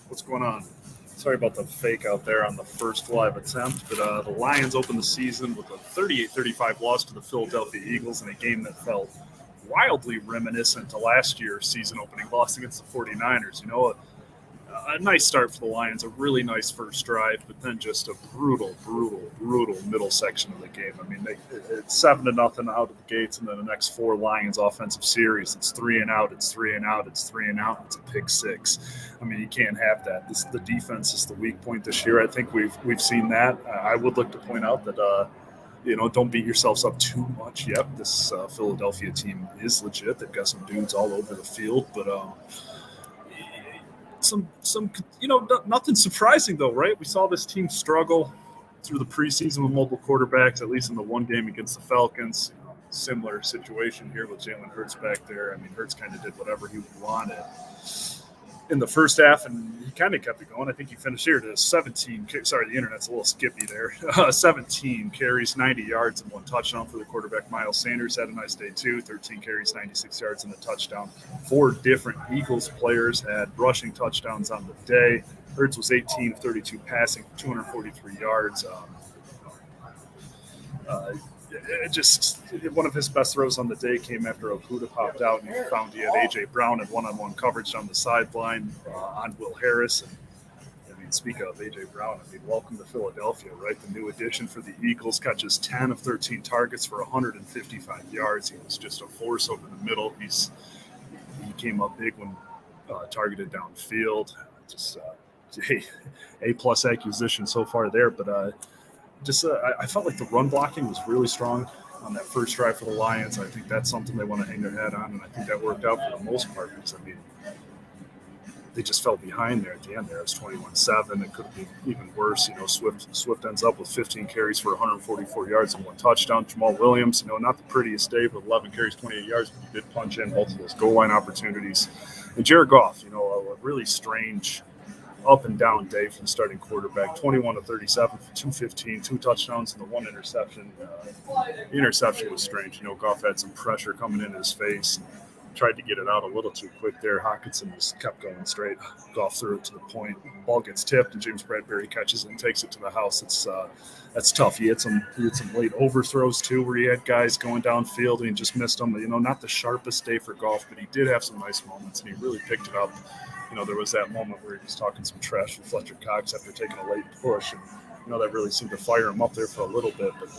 What's going on? Sorry about the fake out there on the first live attempt, but the Lions opened the season with a 38-35 loss to the Philadelphia Eagles in a game that felt wildly reminiscent to last year's season opening loss against the 49ers. You know, a nice start for the Lions, a really nice first drive, but then just a brutal middle section of the game. I mean, it's 7-0 out of the gates, and then the next four Lions offensive series, it's 3 and out, it's 3 and out, it's 3 and out, it's a pick six. I mean, you can't have that. The defense is the weak point this year. I think we've seen that. I would like to point out that don't beat yourselves up too much. Yep, this Philadelphia team is legit. They've got some dudes all over the field, but nothing surprising though, right? We saw this team struggle through the preseason with multiple quarterbacks, at least in the one game against the Falcons. Similar situation here with Jalen Hurts back there. I mean, Hurts kind of did whatever he wanted in the first half, and he kind of kept it going. I think he finished here to 17. Sorry, the internet's a little skippy there. 17 carries, 90 yards, and 1 touchdown for the quarterback. Miles Sanders had a nice day too. 13 carries, 96 yards, and a touchdown. 4 different Eagles players had rushing touchdowns on the day. Hurts was 18 of 32 passing, 243 yards. One of his best throws on the day came after Okuda popped out and he found he had A.J. Brown in one-on-one coverage down the sideline on Will Harris. And I mean, speak of A.J. Brown, I mean, welcome to Philadelphia, right? The new addition for the Eagles, catches 10 of 13 targets for 155 yards. He was just a force over the middle. He came up big when targeted downfield. Just A-plus acquisition so far there, but I felt like the run blocking was really strong on that first drive for the Lions. I think that's something they want to hang their hat on, and I think that worked out for the most part because, I mean, they just fell behind there at the end there. It was 21-7. It could have been even worse. You know, Swift ends up with 15 carries for 144 yards and 1 touchdown. Jamal Williams, not the prettiest day, but 11 carries, 28 yards, but he did punch in both of those goal line opportunities. And Jared Goff, a really strange up and down day from the starting quarterback. 21 of 37 for 215, 2 touchdowns, and the 1 interception. The interception was strange. Goff had some pressure coming in his face and tried to get it out a little too quick there. Hockenson just kept going straight. Goff threw it to the point. The ball gets tipped, and James Bradbury catches it and takes it to the house. That's tough. He had some late overthrows too, where he had guys going downfield and he just missed them. Not the sharpest day for Goff, but he did have some nice moments, and he really picked it up. There was that moment where he was talking some trash with Fletcher Cox after taking a late push, and that really seemed to fire him up there for a little bit, but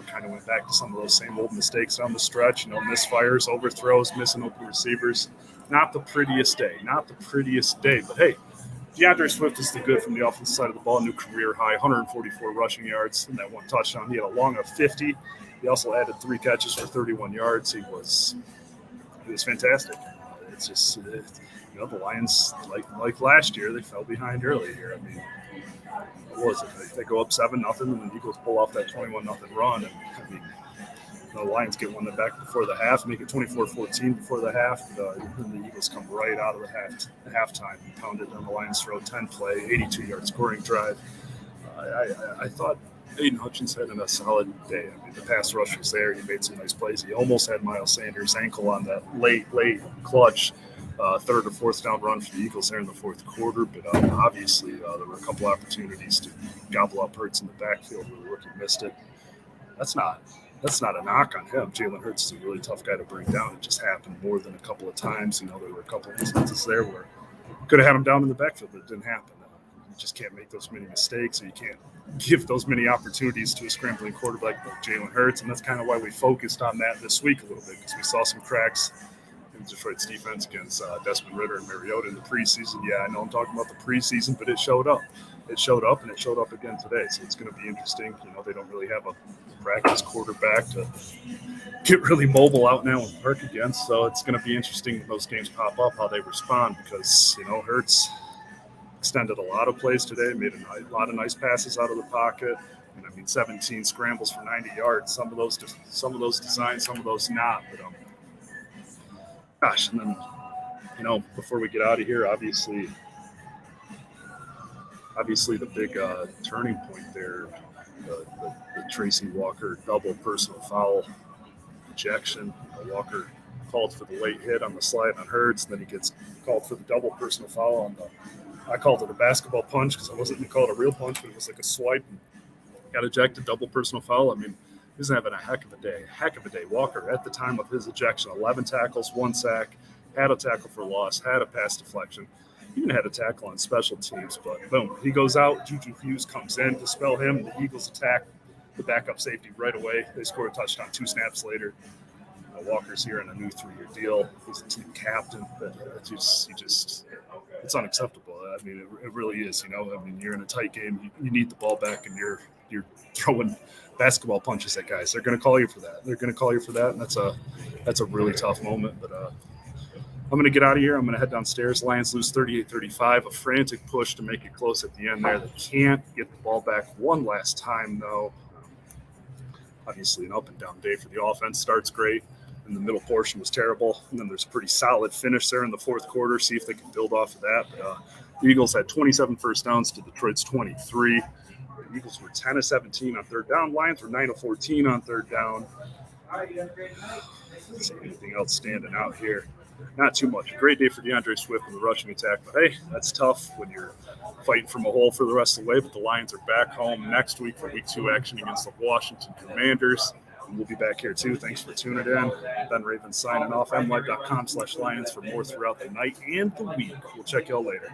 kind of went back to some of those same old mistakes down the stretch. Misfires, overthrows, missing open receivers. Not the prettiest day, but hey, DeAndre Swift is the good from the offensive side of the ball. New career high, 144 rushing yards and that 1 touchdown. He had a long of 50. He also added 3 catches for 31 yards. He was fantastic. It's just. The Lions, like last year, they fell behind early here. I mean, what was it? They go up 7-0, and the Eagles pull off that 21-0 run. And I mean, the Lions get one back before the half, make it 24-14 before the half. And the Eagles come right out of the halftime and pound it down the Lions' throat. 10-play, 82-yard scoring drive. I thought Aiden Hutchins had a solid day. I mean, the pass rush was there. He made some nice plays. He almost had Miles Sanders' ankle on that late clutch 3rd or 4th down run for the Eagles there in the 4th quarter, but obviously there were a couple opportunities to gobble up Hurts in the backfield where the rookie missed it. That's not a knock on him. Jalen Hurts is a really tough guy to bring down. It just happened more than a couple of times. There were a couple of instances there where could have had him down in the backfield, but it didn't happen. You just can't make those many mistakes, or you can't give those many opportunities to a scrambling quarterback like Jalen Hurts, and that's kind of why we focused on that this week a little bit, because we saw some cracks in Detroit's defense against Desmond Ridder and Mariota in the preseason. Yeah, I know I'm talking about the preseason, but it showed up. it showed up, and it showed up again today. So it's going to be interesting. They don't really have a practice quarterback to get really mobile out now in the park again. So it's going to be interesting when those games pop up, how they respond, because, Hurts extended a lot of plays today, made a lot of nice passes out of the pocket. And 17 scrambles for 90 yards. Some of those designed, some of those not. But gosh, and then before we get out of here, obviously the big turning point there, the Tracy Walker double personal foul ejection. Walker called for the late hit on the slide on Hurts, and then he gets called for the double personal foul on I called it a basketball punch because I wasn't going to call it a real punch, but it was like a swipe. And got ejected, double personal foul. He's having a heck of a day. Walker, at the time of his ejection, 11 tackles, 1 sack, had a tackle for loss, had a pass deflection, even had a tackle on special teams. But boom, he goes out. Juju Hughes comes in to spell him. The Eagles attack the backup safety right away. They score a touchdown 2 snaps later. Walker's here on a new 3-year deal. He's a team captain, but it's unacceptable. It really is. You're in a tight game. You need the ball back, and you're throwing basketball punches at guys. They're going to call you for that. And that's a really tough moment. But I'm going to get out of here. I'm going to head downstairs. Lions lose 38-35. A frantic push to make it close at the end there. They can't get the ball back one last time, though. Obviously, an up and down day for the offense. Starts great. And the middle portion was terrible. And then there's a pretty solid finish there in the fourth quarter. See if they can build off of that. But, the Eagles had 27 first downs to Detroit's 23. The Eagles were 10 of 17 on third down. Lions were 9 of 14 on third down. Let's see anything else standing out here. Not too much. Great day for DeAndre Swift in the rushing attack. But, hey, that's tough when you're fighting from a hole for the rest of the way. But the Lions are back home next week for Week 2 action against the Washington Commanders. And we'll be back here, too. Thanks for tuning in. Ben Raven signing off. MLive.com/Lions for more throughout the night and the week. We'll check y'all later.